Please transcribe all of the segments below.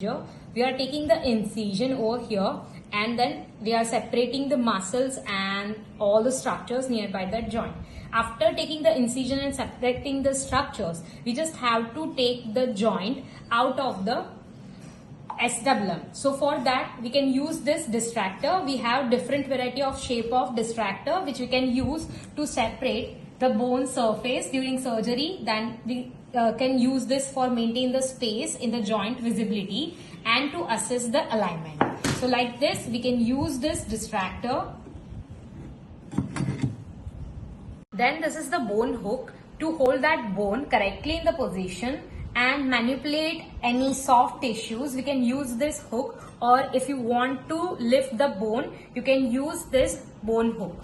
We are taking the incision over here and then we are separating the muscles and all the structures nearby that joint. After taking the incision and separating the structures, we just have to take the joint out of the SWM. So for that we can use this distractor. We have different variety of shape of distractor which we can use to separate the bone surface during surgery. Then we can use this for maintain the space in the joint visibility and to assess the alignment. So like this we can use this distractor. Then this is the bone hook to hold that bone correctly in the position and manipulate any soft tissues. We can use this hook, or if you want to lift the bone you can use this bone hook.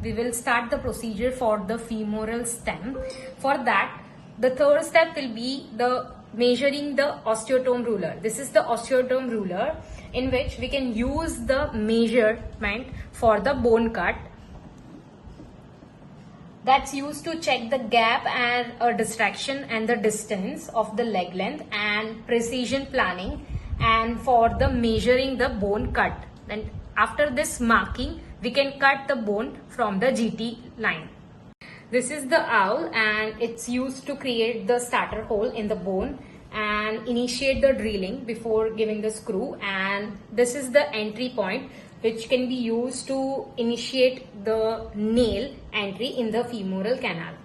We will start the procedure for the femoral stem. For that, the third step will be the measuring the osteotome ruler. This is the osteotome ruler in which we can use the measurement for the bone cut. That's used to check the gap and a distraction and the distance of the leg length and precision planning and for the measuring the bone cut. Then after this marking, we can cut the bone from the GT line. This is the awl and it's used to create the starter hole in the bone and initiate the drilling before giving the screw, and this is the entry point which can be used to initiate the nail entry in the femoral canal.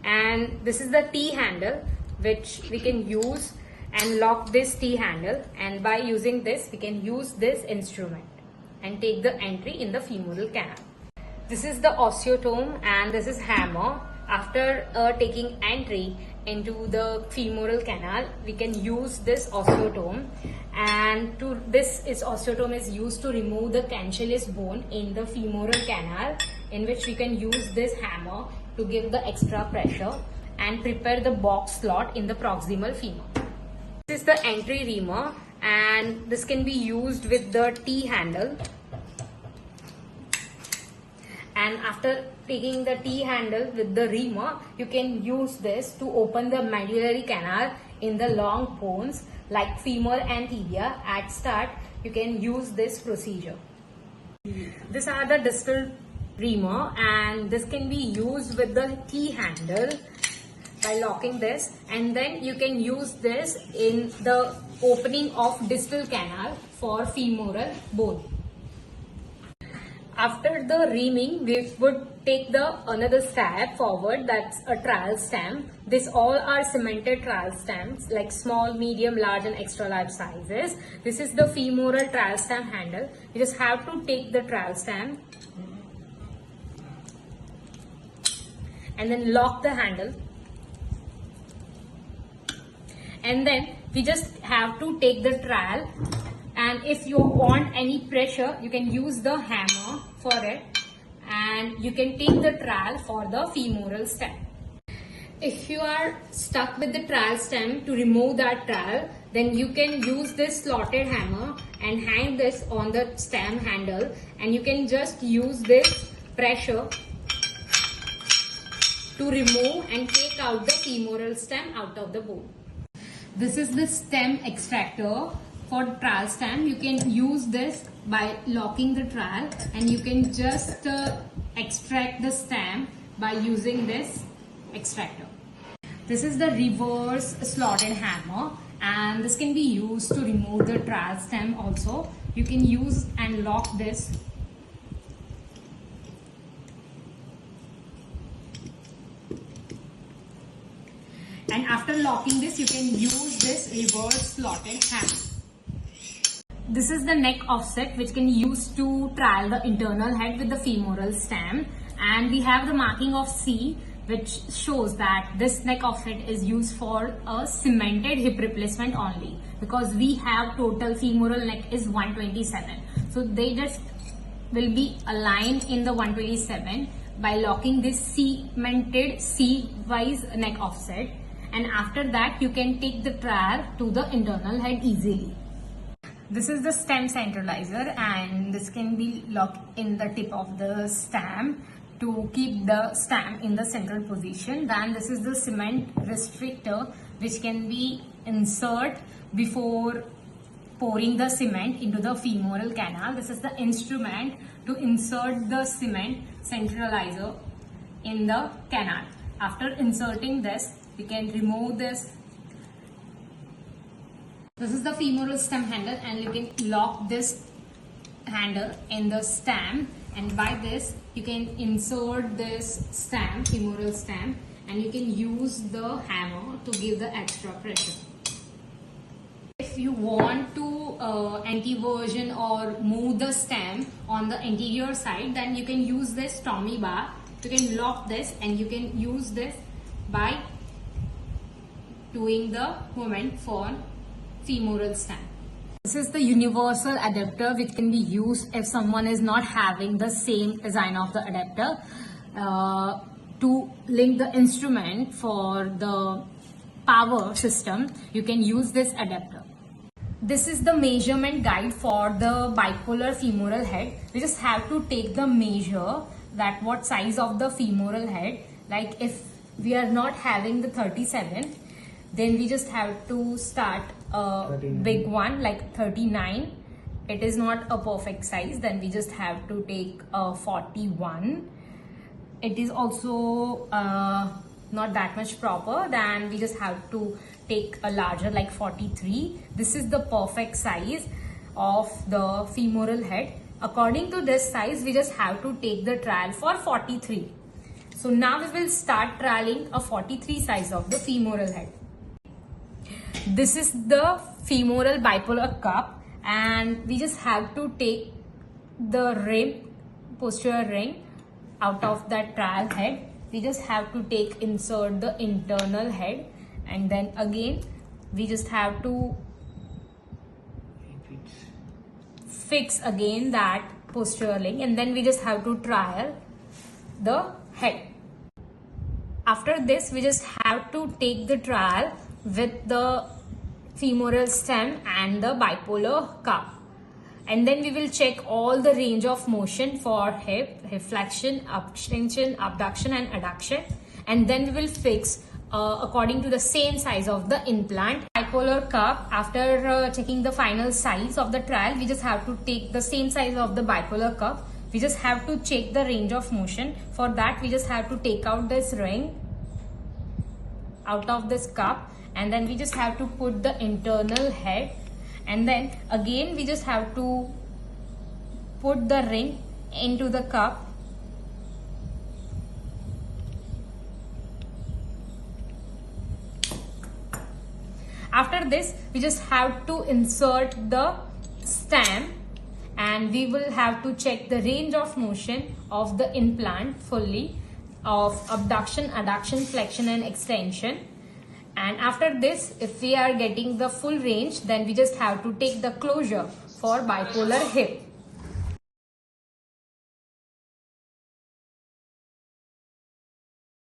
And this is the T-handle which we can use and lock this T-handle, and by using this we can use this instrument and take the entry in the femoral canal. This is the osteotome and this is hammer. After taking entry into the femoral canal, we can use this osteotome, and osteotome is used to remove the cancellous bone in the femoral canal, in which we can use this hammer to give the extra pressure and prepare the box slot in the proximal femur. This is the entry reamer and this can be used with the T-handle. And after taking the T-handle with the reamer, you can use this to open the medullary canal in the long bones like femur and tibia. At start, you can use this procedure. These are the distal reamer and this can be used with the T-handle by locking this, and then you can use this in the opening of distal canal for femoral bone. After the reaming, we would take another step forward, that's a trial stem. These all are cemented trial stems like small, medium, large and extra large sizes. This is the femoral trial stem handle. You just have to take the trial stem and then lock the handle. And then we just have to take the trial, and if you want any pressure you can use the hammer for it, and you can take the trowel for the femoral stem. If you are stuck with the trowel stem, to remove that trowel, then you can use this slotted hammer and hang this on the stem handle, and you can just use this pressure to remove and take out the femoral stem out of the bone. This is the stem extractor for trowel stem. You can use this by locking the trowel, and you can just extract the stem by using this extractor. This is the reverse slotted hammer, and this can be used to remove the trowel stem also. You can use and lock this. And after locking this, you can use this reverse slotted hammer. This is the neck offset which can be used to trial the internal head with the femoral stem, and we have the marking of C which shows that this neck offset is used for a cemented hip replacement only, because we have total femoral neck is 127, so they just will be aligned in the 127 by locking this cemented C-wise neck offset, and after that you can take the trial to the internal head easily. This is the stem centralizer, and this can be locked in the tip of the stem to keep the stem in the central position. Then this is the cement restrictor which can be inserted before pouring the cement into the femoral canal. This is the instrument to insert the cement centralizer in the canal. After inserting this, we can remove this. This is the femoral stem handle, and you can lock this handle in the stem, and by this you can insert this stem, femoral stem, and you can use the hammer to give the extra pressure. If you want to anti-version or move the stem on the anterior side, then you can use this Tommy bar. You can lock this and you can use this by doing the movement for femoral stem. This is the universal adapter which can be used if someone is not having the same design of the adapter to link the instrument for the power system. You can use this adapter. This is the measurement guide for the bipolar femoral head. We just have to take the measure that what size of the femoral head. Like if we are not having the 37, then we just have to start a 39. Big one like 39. It is not a perfect size, then we just have to take a 41. It is also not that much proper, then we just have to take a larger like 43. This is the perfect size of the femoral head. According to this size, we just have to take the trial for 43. So now we will start trialing a 43 size of the femoral head. This is the femoral bipolar cup, and we just have to take the ring, posterior ring out of that trial head. We just have to insert the internal head, and then again we just have to fix again that posterior ring, and then we just have to trial the head. After this, we just have to take the trial with the femoral stem and the bipolar cup, and then we will check all the range of motion for hip flexion, extension, abduction and adduction, and then we will fix according to the same size of the implant. Bipolar cup, after checking the final size of the trial, we just have to take the same size of the bipolar cup. We just have to check the range of motion. For that, we just have to take out this ring out of this cup, and then we just have to put the internal head, and then again we just have to put the ring into the cup. After this, we just have to insert the stem, and we will have to check the range of motion of the implant fully, of abduction, adduction, flexion and extension. And after this, if we are getting the full range, then we just have to take the closure for bipolar hip.